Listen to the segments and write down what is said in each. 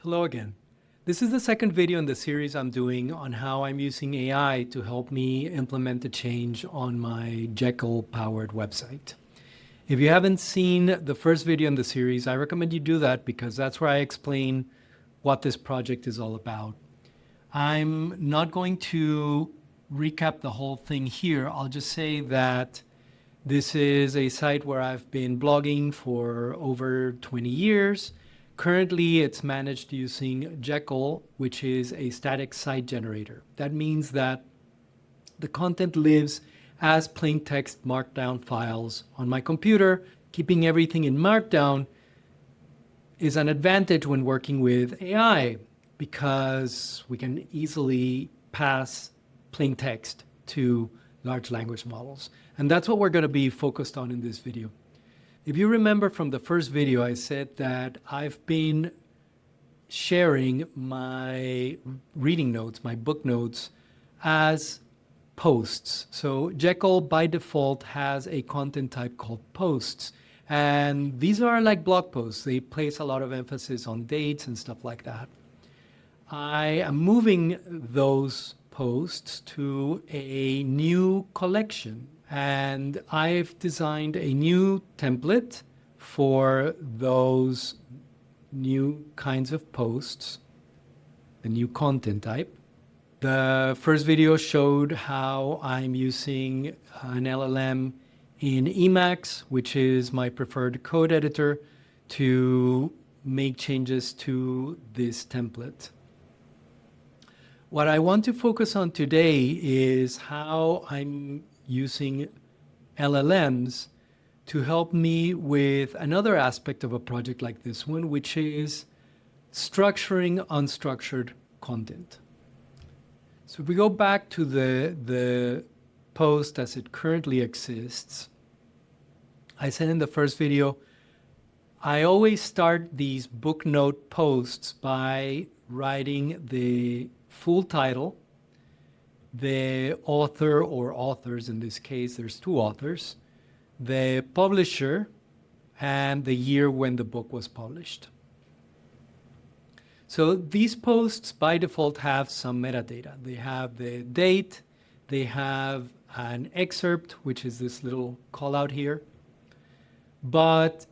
Hello again. This is the second video in the series I'm doing on how I'm using AI to help me implement a change on my Jekyll-powered website. If you haven't seen the first video in the series, I recommend you do that because that's where I explain what this project is all about. I'm not going to recap the whole thing here. I'll just say that this is a site where I've been blogging for over 20 years. Currently, it's managed using Jekyll, which is a static site generator. That means that the content lives as plain text Markdown files on my computer. Keeping everything in Markdown is an advantage when working with AI because we can easily pass plain text to large language models. And that's what we're going to be focused on in this video. If you remember from the first video, I said that I've been sharing my reading notes, my book notes, as posts. So Jekyll by default has a content type called posts. And these are like blog posts. They place a lot of emphasis on dates and stuff like that. I am moving those posts to a new collection. And I've designed a new template for those new kinds of posts, the new content type. The first video showed how I'm using an LLM in Emacs, which is my preferred code editor, to make changes to this template. What I want to focus on today is how I'm using LLMs to help me with another aspect of a project like this one, which is structuring unstructured content. So if we go back to the post as it currently exists, I said in the first video, I always start these book note posts by writing the full title, the author or authors, in this case, there's two authors, the publisher, and the year when the book was published. So these posts by default have some metadata. They have the date, they have an excerpt, which is this little call out here. But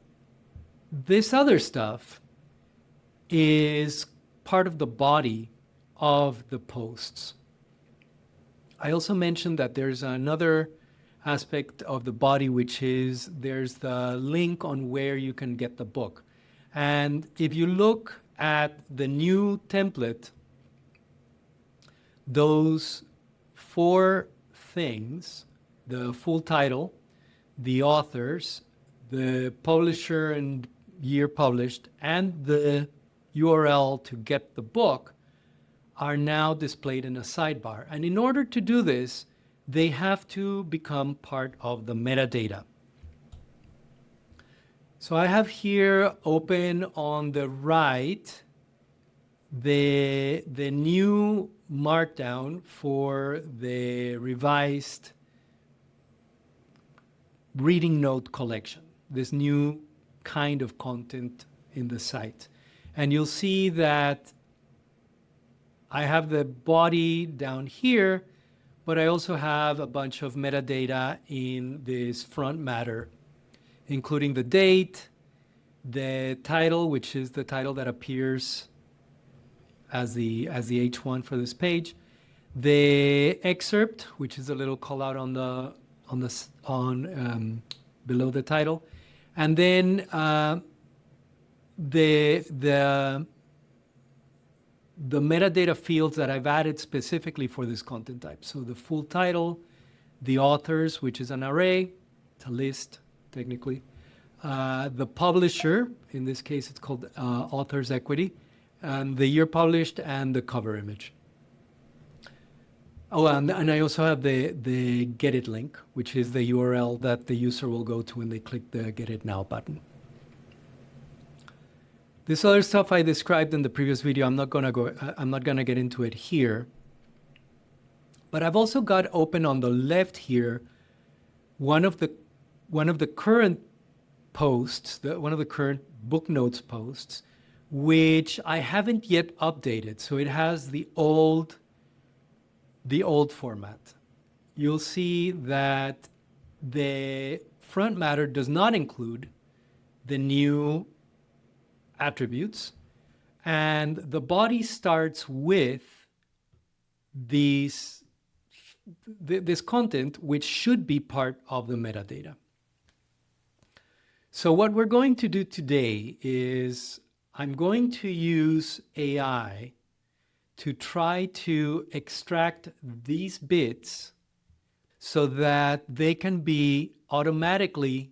this other stuff is part of the body of the posts. I also mentioned that there's another aspect of the body, which is there's the link on where you can get the book. And if you look at the new template, those four things, the full title, the authors, the publisher and year published, and the URL to get the book, are now displayed in a sidebar. And in order to do this, they have to become part of the metadata. So I have here open on the right the new Markdown for the revised reading note collection, this new kind of content in the site. And you'll see that I have the body down here, but I also have a bunch of metadata in this front matter, including the date, the title, which is the title that appears as the H1 for this page, the excerpt, which is a little call out below the title, and then the metadata fields that I've added specifically for this content type. So the full title, the authors, which is an array, it's a list technically, the publisher, in this case it's called author's equity, and the year published, and the cover image. Oh, and I also have the get it link, which is the URL that the user will go to when they click the get it now button. This other stuff I described in the previous video, I'm not gonna get into it here. But I've also got open on the left here one of the current posts, one of the current book notes posts, which I haven't yet updated. So it has the old format. You'll see that the front matter does not include the new attributes, and the body starts with this content, which should be part of the metadata. So what we're going to do today is I'm going to use AI to try to extract these bits so that they can be automatically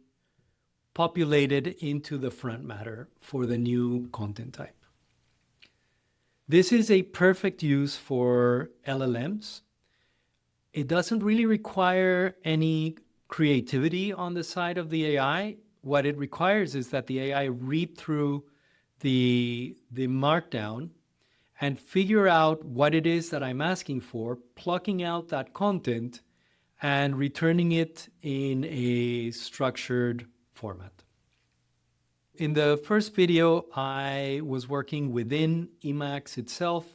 populated into the front matter for the new content type. This is a perfect use for LLMs. It doesn't really require any creativity on the side of the AI. What it requires is that the AI read through the Markdown and figure out what it is that I'm asking for, plucking out that content and returning it in a structured format. In the first video, I was working within Emacs itself.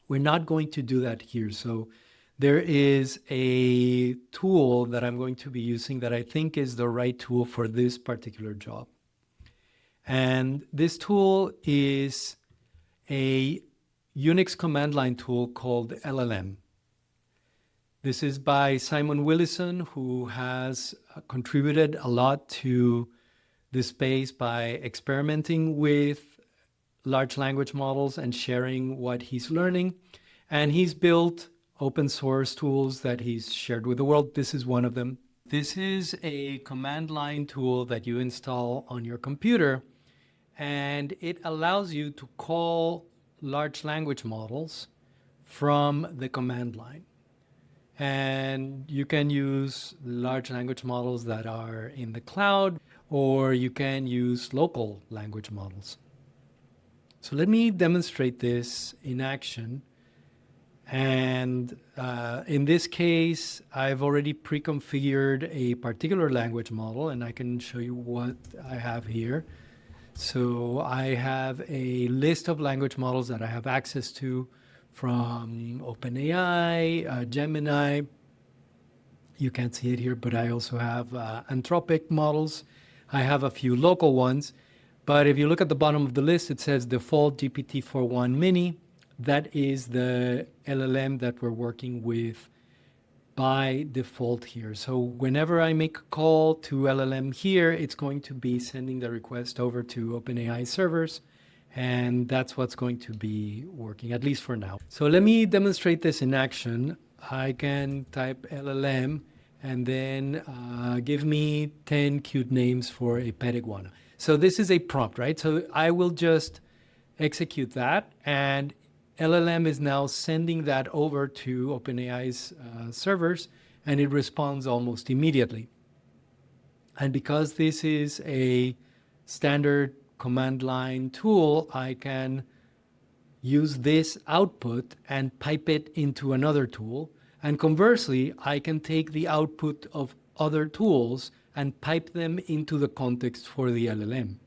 We're not going to do that here. So there is a tool that I'm going to be using that I think is the right tool for this particular job. And this tool is a Unix command line tool called LLM. This is by Simon Willison, who has contributed a lot to this space by experimenting with large language models and sharing what he's learning. And he's built open source tools that he's shared with the world. This is one of them. This is a command line tool that you install on your computer, and it allows you to call large language models from the command line. And you can use large language models that are in the cloud, or you can use local language models. So let me demonstrate this in action. And in this case, I've already pre-configured a particular language model, and I can show you what I have here. So I have a list of language models that I have access to from OpenAI, Gemini. You can't see it here, but I also have Anthropic models. I have a few local ones. But if you look at the bottom of the list, it says default GPT-4.1 mini. That is the LLM that we're working with by default here. So whenever I make a call to LLM here, it's going to be sending the request over to OpenAI servers. And that's what's going to be working, at least for now. So let me demonstrate this in action. I can type LLM and then give me 10 cute names for a pet iguana. So this is a prompt, right? So I will just execute that, and LLM is now sending that over to OpenAI's servers, and it responds almost immediately. And because this is a standard command line tool, I can use this output and pipe it into another tool. And conversely, I can take the output of other tools and pipe them into the context for the LLM.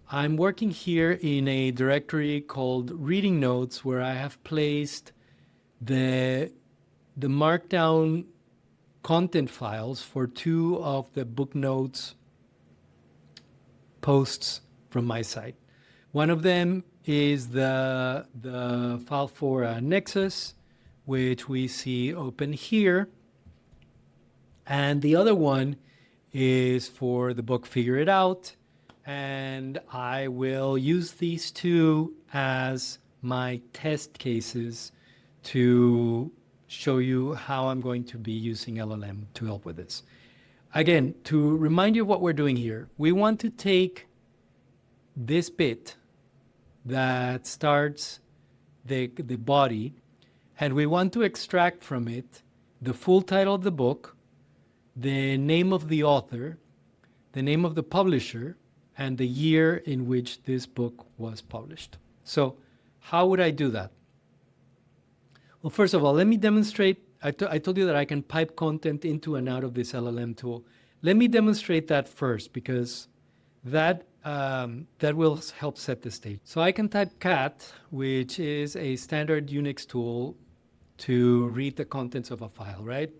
I'm working here in a directory called reading notes, where I have placed the Markdown content files for 2 of the book notes posts from my site. One of them is the file for Nexus, which we see open here. And the other one is for the book Figure It Out. And I will use these 2 as my test cases to show you how I'm going to be using LLM to help with this. Again, to remind you of what we're doing here, we want to take this bit that starts the body, and we want to extract from it the full title of the book, the name of the author, the name of the publisher, and the year in which this book was published. So how would I do that? Well, first of all, let me demonstrate. I told you that I can pipe content into and out of this LLM tool. Let me demonstrate that first, because that that will help set the stage. So I can type cat, which is a standard Unix tool to read the contents of a file, right?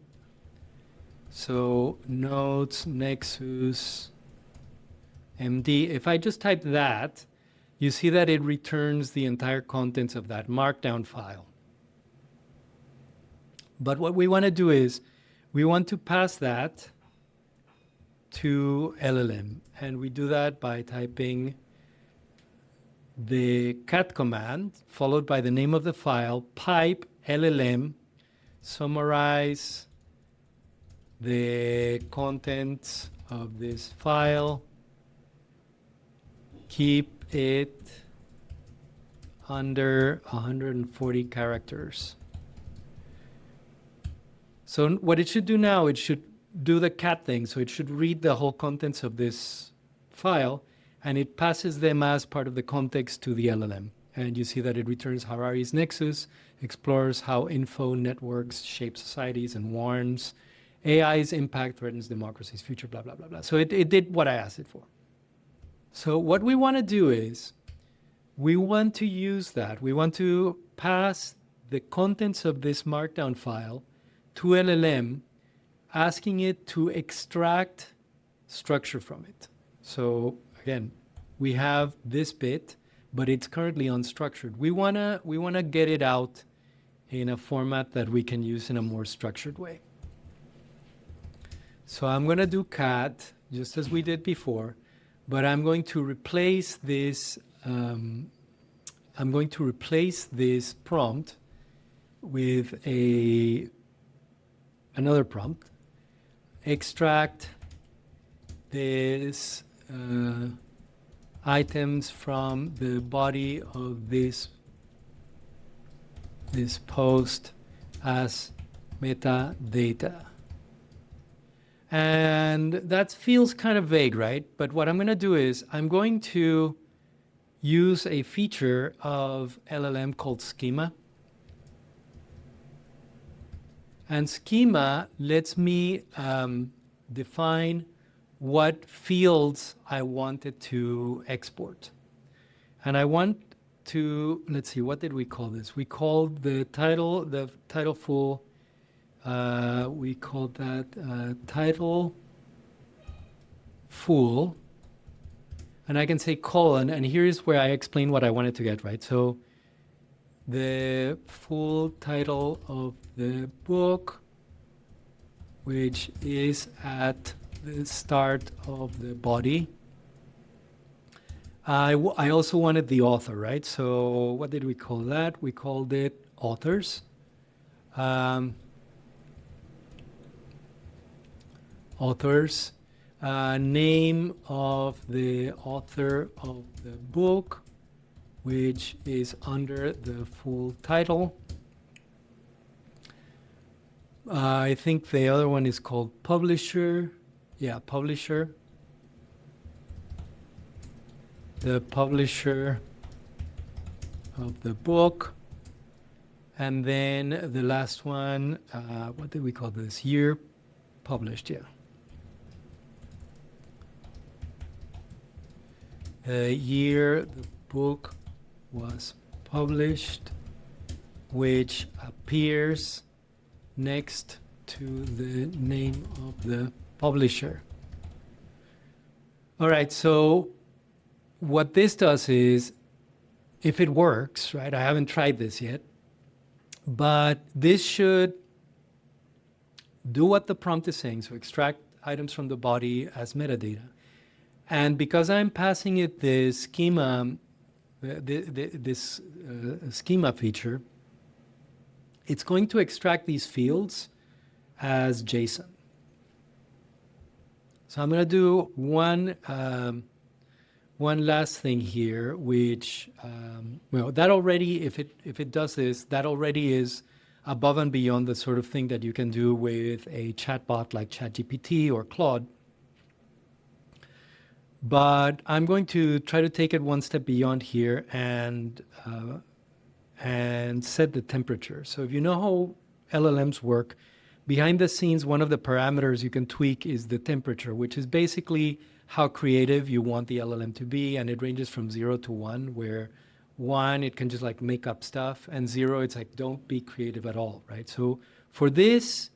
So notes, Nexus, MD. If I just type that, you see that it returns the entire contents of that Markdown file. But what we want to do is we want to pass that to LLM. And we do that by typing the cat command followed by the name of the file, pipe LLM, summarize the contents of this file, keep it under 140 characters. So what it should do now, it should do the cat thing. So it should read the whole contents of this file, and it passes them as part of the context to the LLM. And you see that it returns Harari's Nexus, explores how info networks shape societies, and warns AI's impact threatens democracy's future, blah, blah, blah, blah. So it did what I asked it for. So what we want to do is we want to use that. We want to pass the contents of this Markdown file to LLM, asking it to extract structure from it. So again, we have this bit, but it's currently unstructured. We wanna get it out in a format that we can use in a more structured way. So I'm gonna do cat, just as we did before, but I'm going to replace this. I'm going to replace this prompt with another prompt. Extract this items from the body of this post as metadata. And that feels kind of vague, right? But what I'm going to do is I'm going to use a feature of LLM called schema. And schema lets me define what fields I wanted to export. And I want to, let's see, what did we call this? We called the title full, we called that title full. And I can say colon, and here's where I explain what I wanted to get, right? So the full title of the book, which is at the start of the body. I also wanted the author, right? So what did we call that? We called it authors. Authors. Name of the author of the book, which is under the full title. I think the other one is called publisher. Yeah, publisher. The publisher of the book. And then the last one, what did we call this? Year published, yeah. The year the book was published, which appears next to the name of the publisher. All right, so what this does is, if it works, right, I haven't tried this yet, but this should do what the prompt is saying, so extract items from the body as metadata. And because I'm passing it the schema, this schema feature, it's going to extract these fields as JSON. So I'm going to do one last thing here, which well, that already, if it does this, that already is above and beyond the sort of thing that you can do with a chatbot like ChatGPT or Claude. But I'm going to try to take it one step beyond here and set the temperature. So if you know how LLMs work, behind the scenes, one of the parameters you can tweak is the temperature, which is basically how creative you want the LLM to be, and it ranges from 0 to 1, where 1, it can just like make up stuff, and 0, it's like, don't be creative at all, right? So for this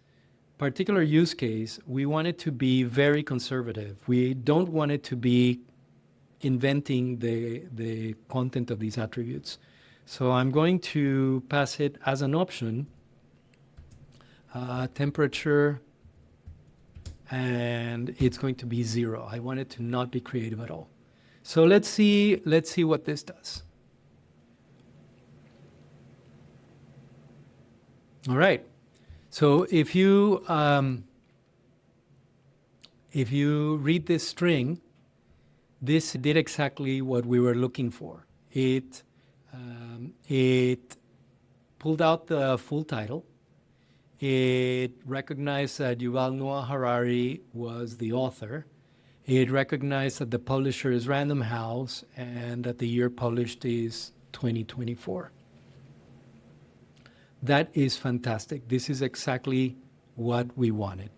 particular use case, we want it to be very conservative. We don't want it to be inventing the content of these attributes. So I'm going to pass it as an option, temperature, and it's going to be 0. I want it to not be creative at all. So let's see what this does. All right. So if you read this string, this did exactly what we were looking for. It pulled out the full title. It recognized that Yuval Noah Harari was the author. It recognized that the publisher is Random House and that the year published is 2024. That is fantastic. This is exactly what we wanted.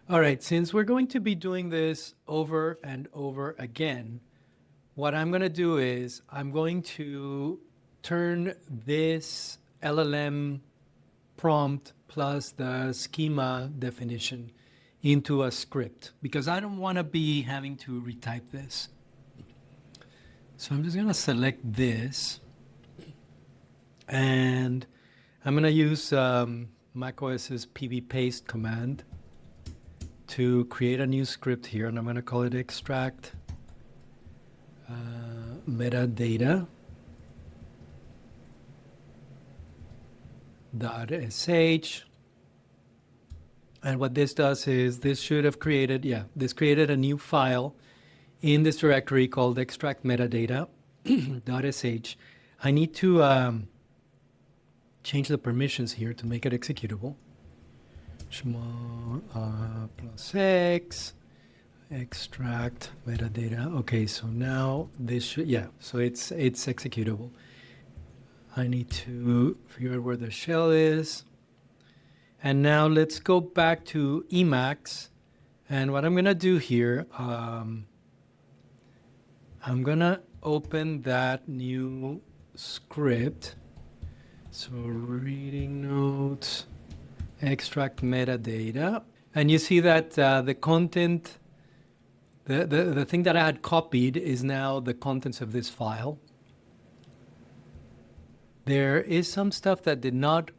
All right, since we're going to be doing this over and over again, what I'm going to do is I'm going to turn this LLM prompt plus the schema definition into a script, because I don't want to be having to retype this. So I'm just going to select this, and I'm going to use macOS's pv paste command to create a new script here, and I'm going to call it extract metadata .sh. And what this does is this should have created, this created a new file in this directory called extract metadata .sh. I need to change the permissions here to make it executable. Small plus X, extract metadata. Okay, so now this should, so it's executable. I need to figure out where the shell is. And now let's go back to Emacs. And what I'm going to do here, I'm going to open that new script. So reading notes, extract metadata. And you see that the content, the thing that I had copied is now the contents of this file. There is some stuff that did not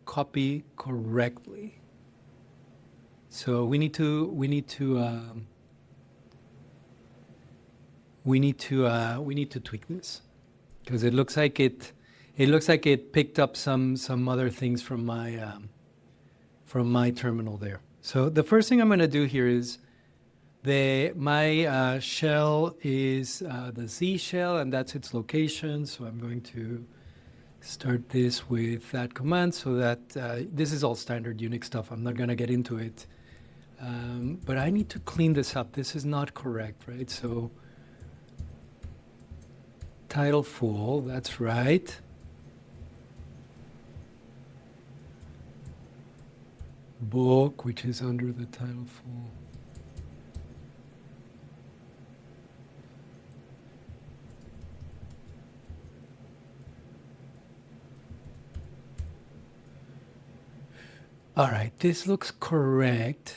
copy correctly. So we need to tweak this, because it looks like it picked up some other things from my terminal there. So the first thing I'm going to do here is my shell is the Z shell, and that's its location. So I'm going to start this with that command, so that this is all standard Unix stuff. I'm not going to get into it. But I need to clean this up. This is not correct, right? So title full, that's right. Book, which is under the title full. All right, this looks correct.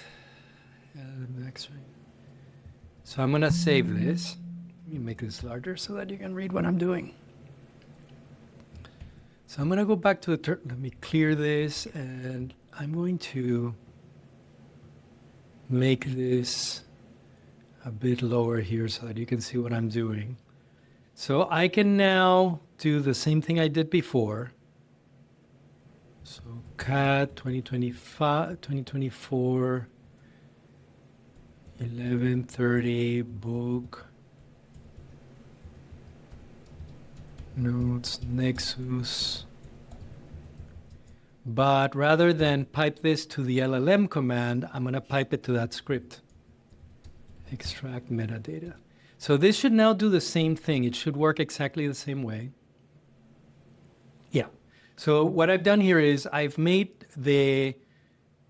So I'm going to save this. Let me make this larger so that you can read what I'm doing. So I'm going to go back to the let me clear this, and I'm going to make this a bit lower here so that you can see what I'm doing. So I can now do the same thing I did before. So cat 2025, 2024, 11:30 book, notes, Nexus. But rather than pipe this to the LLM command, I'm going to pipe it to that script. Extract metadata. So this should now do the same thing. It should work exactly the same way. Yeah. So what I've done here is I've made the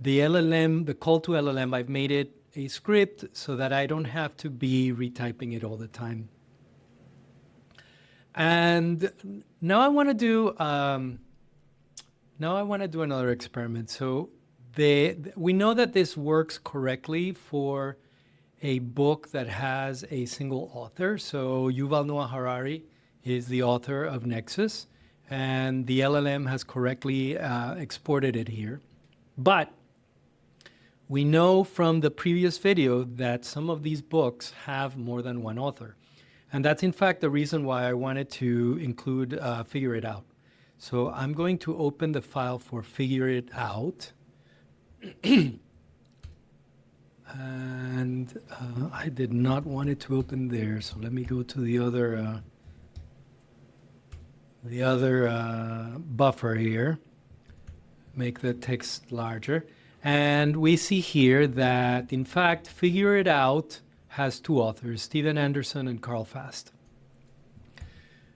LLM, the call to LLM, I've made it a script so that I don't have to be retyping it all the time. And now I want to do another experiment. So we know that this works correctly for a book that has a single author. So Yuval Noah Harari is the author of Nexus, and the LLM has correctly exported it here. But we know from the previous video that some of these books have more than one author. And that's in fact the reason why I wanted to include Figure It Out. So I'm going to open the file for Figure It Out. And I did not want it to open there. So let me go to the other buffer here. Make the text larger. And we see here that, in fact, Figure It Out has two authors, Steven Anderson and Carl Fast.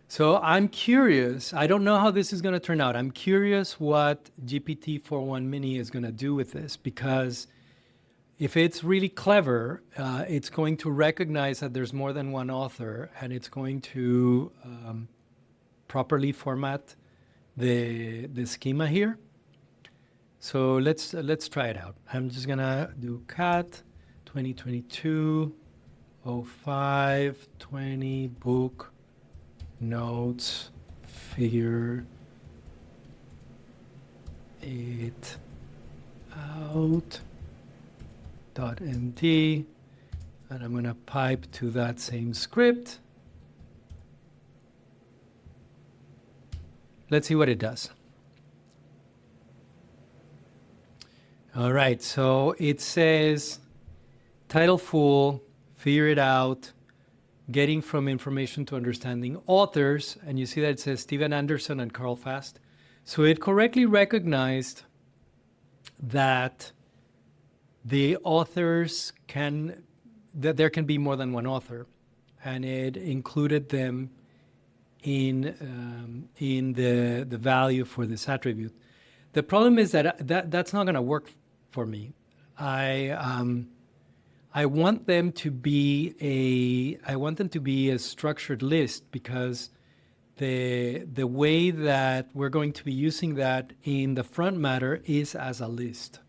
So I'm curious. I don't know how this is going to turn out. I'm curious what GPT-4o Mini is going to do with this, because if it's really clever, it's going to recognize that there's more than one author, and it's going to properly format the schema here. So let's try it out. I'm just gonna do cat 2022 05 20 book notes figure it out .md, and I'm gonna pipe to that same script. Let's see what it does. All right, so it says title full, figure it out, getting from information to understanding authors, and you see that it says Steven Anderson and Carl Fast. So it correctly recognized that the authors that there can be more than one author, and it included them in the value for this attribute. The problem is that's not going to work for me. I want them to be a structured list, because the way that we're going to be using that in the front matter is as a list.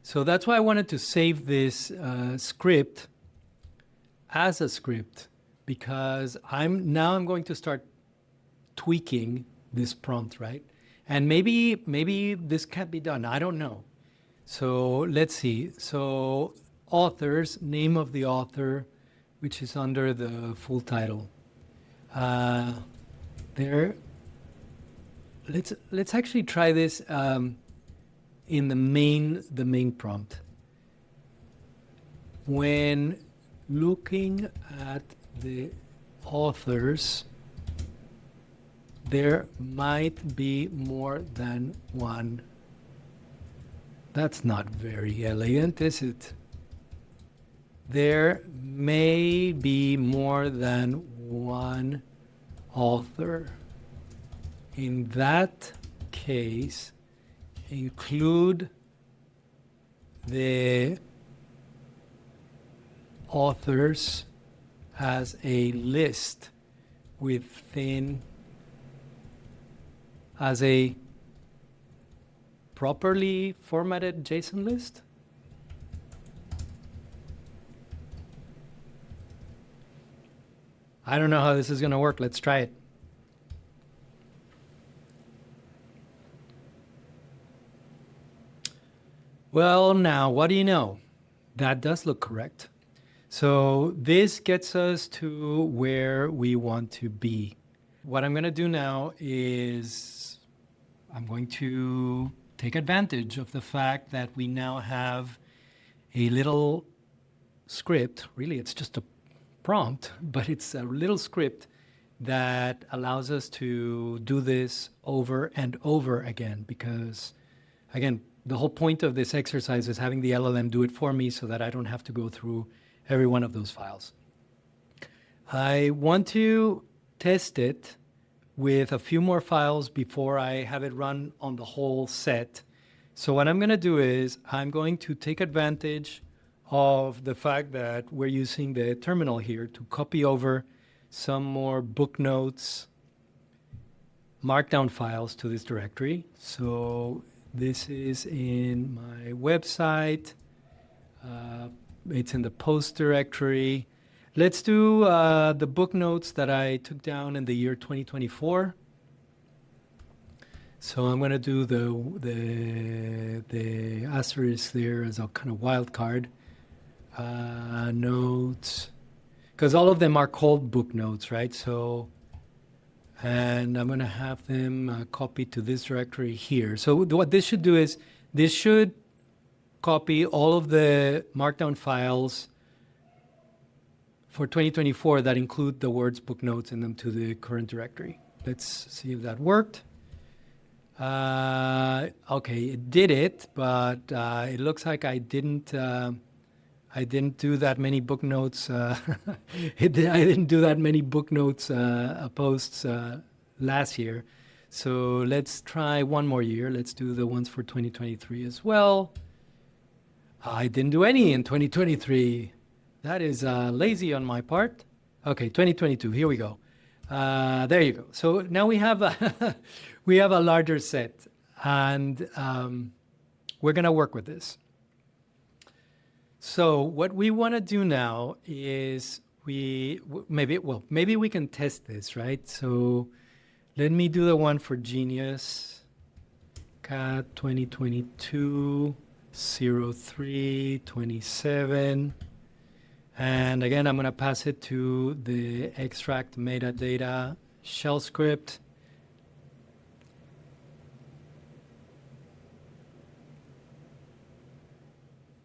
So that's why I wanted to save this script as a script, because I'm going to start tweaking this prompt, right? And maybe this can't be done. I don't know. So let's see. So authors, name of the author, which is under the full title. There. Let's actually try this in the main prompt. When looking at the authors, there might be more than one. That's not very elegant, is it? There may be more than one author. In that case, include the authors as a list as a properly formatted JSON list. I don't know how this is going to work. Let's try it. Well, now, what do you know? That does look correct. So this gets us to where we want to be. What I'm going to do now is I'm going to take advantage of the fact that we now have a little script. Really, it's just a prompt, but it's a little script that allows us to do this over and over again, because, again, the whole point of this exercise is having the LLM do it for me so that I don't have to go through every one of those files. I want to test it with a few more files before I have it run on the whole set, So what I'm going to do is I'm going to take advantage of the fact that we're using the terminal here to copy over some more book notes, Markdown files to this directory. So this is in my website. It's in the post directory. Let's do the book notes that I took down in the year 2024. So I'm going to do the asterisk there as a kind of wild card. Notes, because all of them are called book notes, right? So, and I'm going to have them copied to this directory here. So what this should do is this should copy all of the Markdown files for 2024 that include the words book notes in them to the current directory. Let's see if that worked. Okay, it did it, but it looks like I didn't do that many book notes. I didn't do that many book notes posts last year. So let's try one more year. Let's do the ones for 2023 as well. I didn't do any in 2023. That is lazy on my part. Okay, 2022. Here we go. There you go. So now we have a we have a larger set, and we're gonna work with this. So what we want to do now is maybe we can test this, right? So let me do the one for Genius, CAT 2022 03 27. And again, I'm going to pass it to the extract metadata shell script.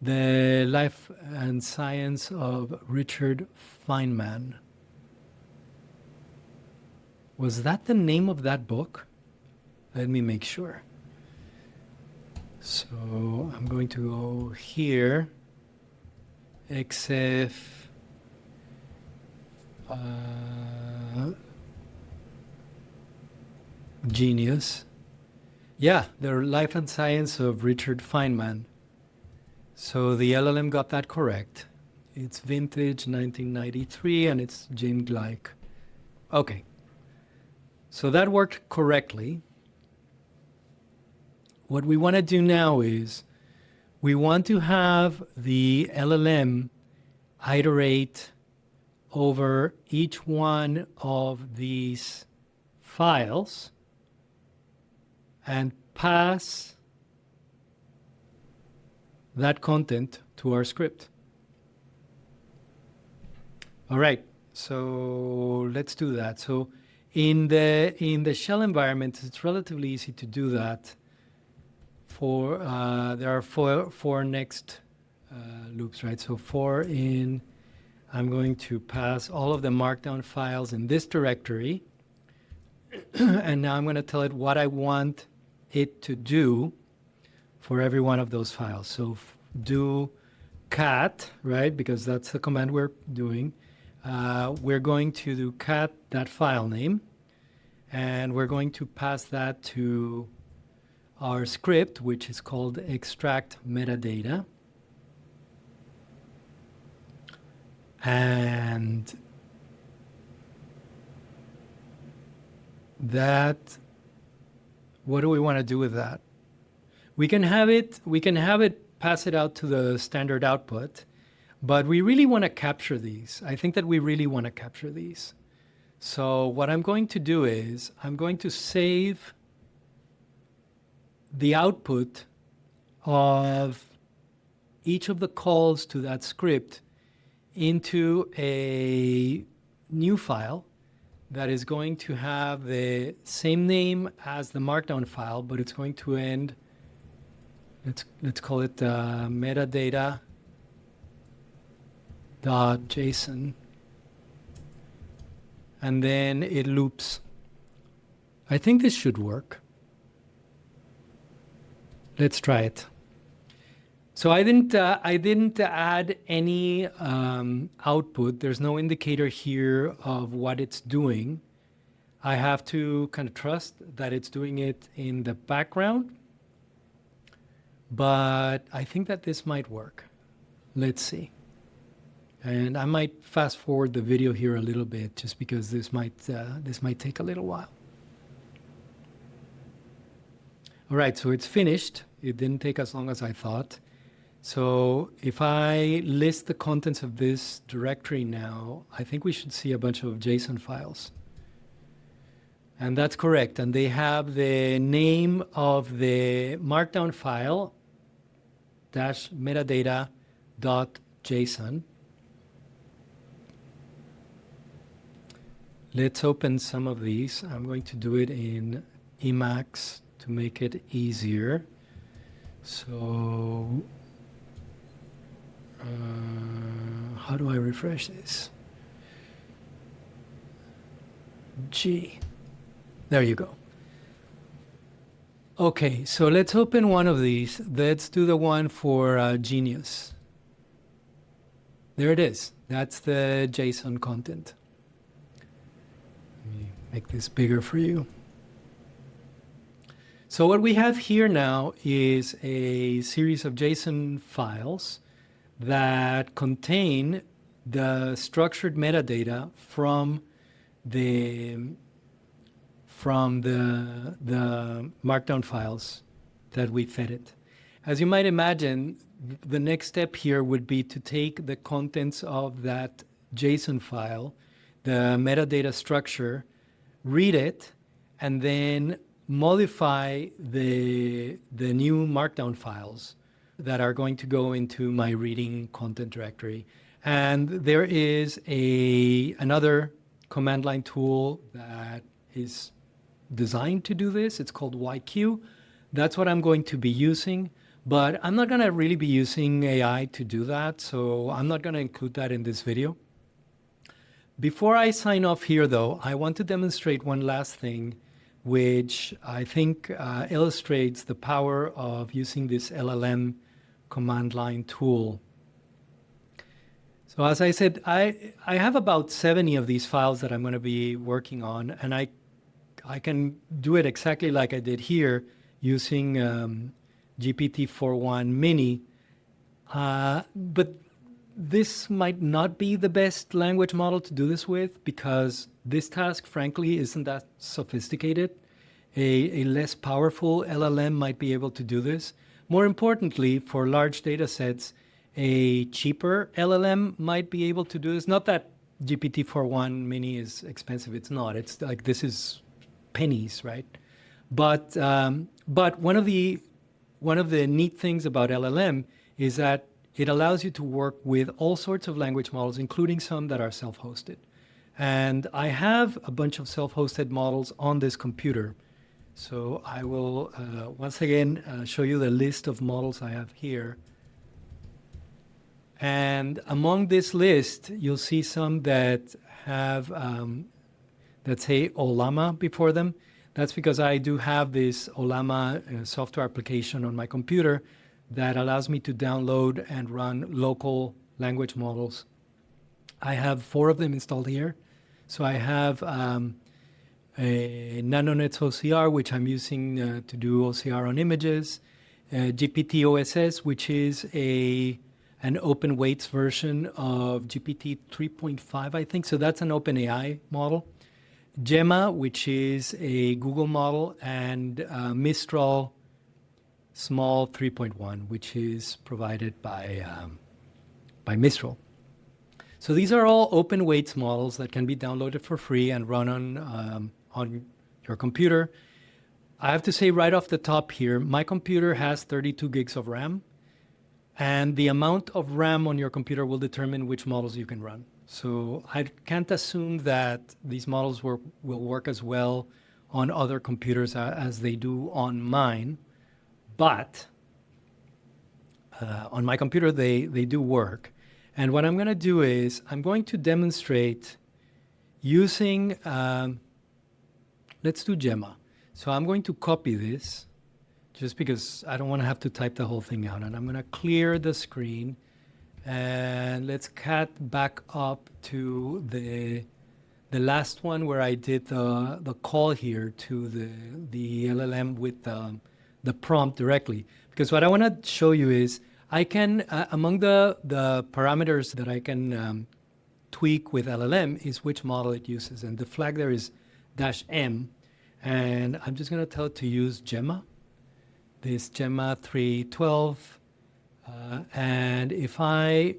The Life and Science of Richard Feynman. Was that the name of that book? Let me make sure. So I'm going to go here. XF Genius. Yeah, the Life and Science of Richard Feynman. So the LLM got that correct. It's vintage 1993 and it's Jim Gleick. Okay. So that worked correctly. What we want to do now is we want to have the LLM iterate over each one of these files and pass that content to our script. All right, so let's do that. So in the shell environment, it's relatively easy to do that. There are four next loops, right? So I'm going to pass all of the Markdown files in this directory. And now I'm going to tell it what I want it to do for every one of those files. So do cat, right? Because that's the command we're doing. We're going to do cat, that file name. And we're going to pass that to our script, which is called extract metadata. And that, what do we want to do with that? We can have it pass it out to the standard output, but we really want to capture these. I think that we really want to capture these. So what I'm going to do is I'm going to save the output of each of the calls to that script into a new file that is going to have the same name as the Markdown file, but it's going to end, let's call it metadata.json. And then it loops. I think this should work. Let's try it. So I didn't add any output. There's no indicator here of what it's doing. I have to kind of trust that it's doing it in the background. but I think that this might work. Let's see. And I might fast forward the video here a little bit just because this might take a little while. All right, so it's finished. It didn't take as long as I thought. So if I list the contents of this directory now, I think we should see a bunch of JSON files. And that's correct. And they have the name of the Markdown file dash metadata.json. Let's open some of these. I'm going to do it in Emacs to make it easier. So how do I refresh this? G. There you go. Okay, so let's open one of these. Let's do the one for Genius. There it is. That's the JSON content. Let me make this bigger for you. So what we have here now is a series of JSON files that contain the structured metadata from the Markdown files that we fed it. As you might imagine, the next step here would be to take the contents of that JSON file, the metadata structure, read it, and then modify the new Markdown files that are going to go into my reading content directory. And there is another command line tool that is designed to do this. It's called YQ. That's what I'm going to be using, but I'm not going to really be using AI to do that, so I'm not going to include that in this video. Before I sign off here, though, I want to demonstrate one last thing, which I think illustrates the power of using this LLM command line tool. So as I said, I have about 70 of these files that I'm going to be working on, and I can do it exactly like I did here using GPT-4.1 Mini, but this might not be the best language model to do this with because this task, frankly, isn't that sophisticated. A less powerful LLM might be able to do this. More importantly, for large data sets, a cheaper LLM might be able to do this. Not that GPT-4.1 Mini is expensive. It's not. It's like this is pennies, right? But one of the neat things about LLM is that it allows you to work with all sorts of language models, including some that are self-hosted. And I have a bunch of self-hosted models on this computer. So I will once again show you the list of models I have here. And among this list, you'll see some that have that say Olama before them. That's because I do have this Olama software application on my computer that allows me to download and run local language models. I have 4 of them installed here. So I have a NanoNets OCR, which I'm using to do OCR on images, GPT OSS, which is an open weights version of GPT 3.5, I think. So that's an OpenAI model. Gemma, which is a Google model, and Mistral Small 3.1, which is provided by Mistral. So these are all open weights models that can be downloaded for free and run on your computer. I have to say right off the top here, my computer has 32 gigs of RAM, and the amount of RAM on your computer will determine which models you can run. So I can't assume that these models will work as well on other computers as they do on mine, but on my computer they do work. And what I'm going to do is I'm going to demonstrate using, let's do Gemma. So I'm going to copy this just because I don't want to have to type the whole thing out. And I'm going to clear the screen. And let's cat back up to the last one where I did the call here to the LLM with the the prompt directly. Because what I want to show you is I can, among the parameters that I can tweak with LLM is which model it uses. And the flag there is -M. And I'm just going to tell it to use Gemma, this Gemma 312. And if I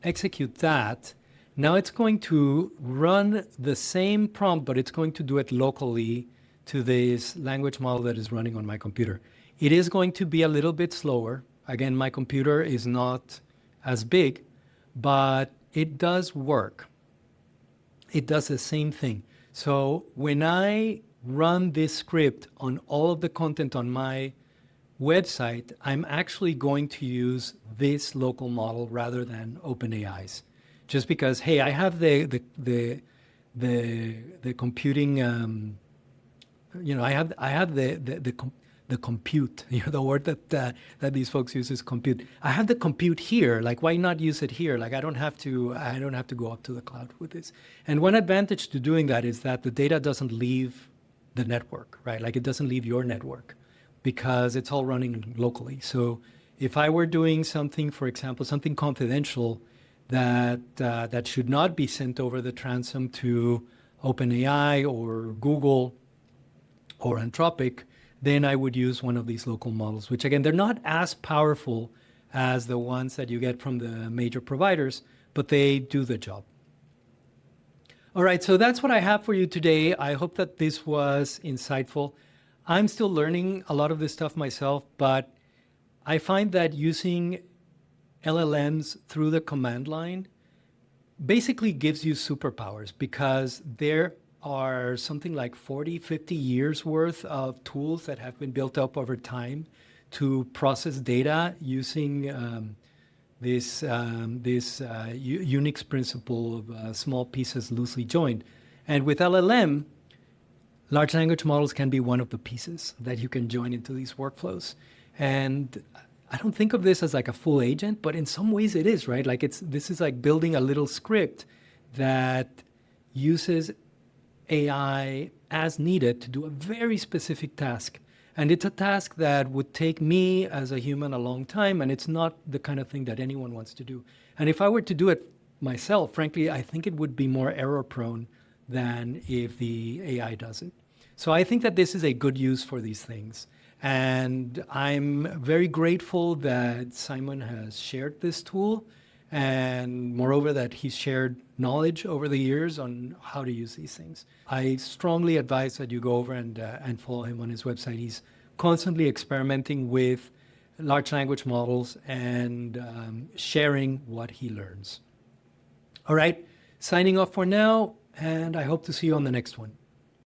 execute that, now it's going to run the same prompt, but it's going to do it locally to this language model that is running on my computer. It is going to be a little bit slower. Again, my computer is not as big, but it does work. It does the same thing. So when I run this script on all of the content on my website, I'm actually going to use this local model rather than OpenAI's, just because, hey, I have the computing, I have the compute, the word that these folks use is compute. I have the compute here. Like, why not use it here? Like, I don't have to go up to the cloud with this. And one advantage to doing that is that the data doesn't leave the network, right? Like, it doesn't leave your network because it's all running locally. So if I were doing something, for example, something confidential that should not be sent over the transom to OpenAI or Google or Anthropic, then I would use one of these local models, which again, they're not as powerful as the ones that you get from the major providers, but they do the job. All right, so that's what I have for you today. I hope that this was insightful. I'm still learning a lot of this stuff myself, but I find that using LLMs through the command line basically gives you superpowers, because there are something like 40, 50 years worth of tools that have been built up over time to process data using this Unix principle of small pieces loosely joined. And with LLM, large language models can be one of the pieces that you can join into these workflows. And I don't think of this as like a full agent, but in some ways it is, right? Like this is like building a little script that uses AI as needed to do a very specific task. And it's a task that would take me as a human a long time, and it's not the kind of thing that anyone wants to do. And if I were to do it myself, frankly, I think it would be more error prone than if the AI does it. So I think that this is a good use for these things. And I'm very grateful that Simon has shared this tool, and moreover that he's shared knowledge over the years on how to use these things. I strongly advise that you go over and follow him on his website. He's constantly experimenting with large language models and sharing what he learns. All right, signing off for now, and I hope to see you on the next one.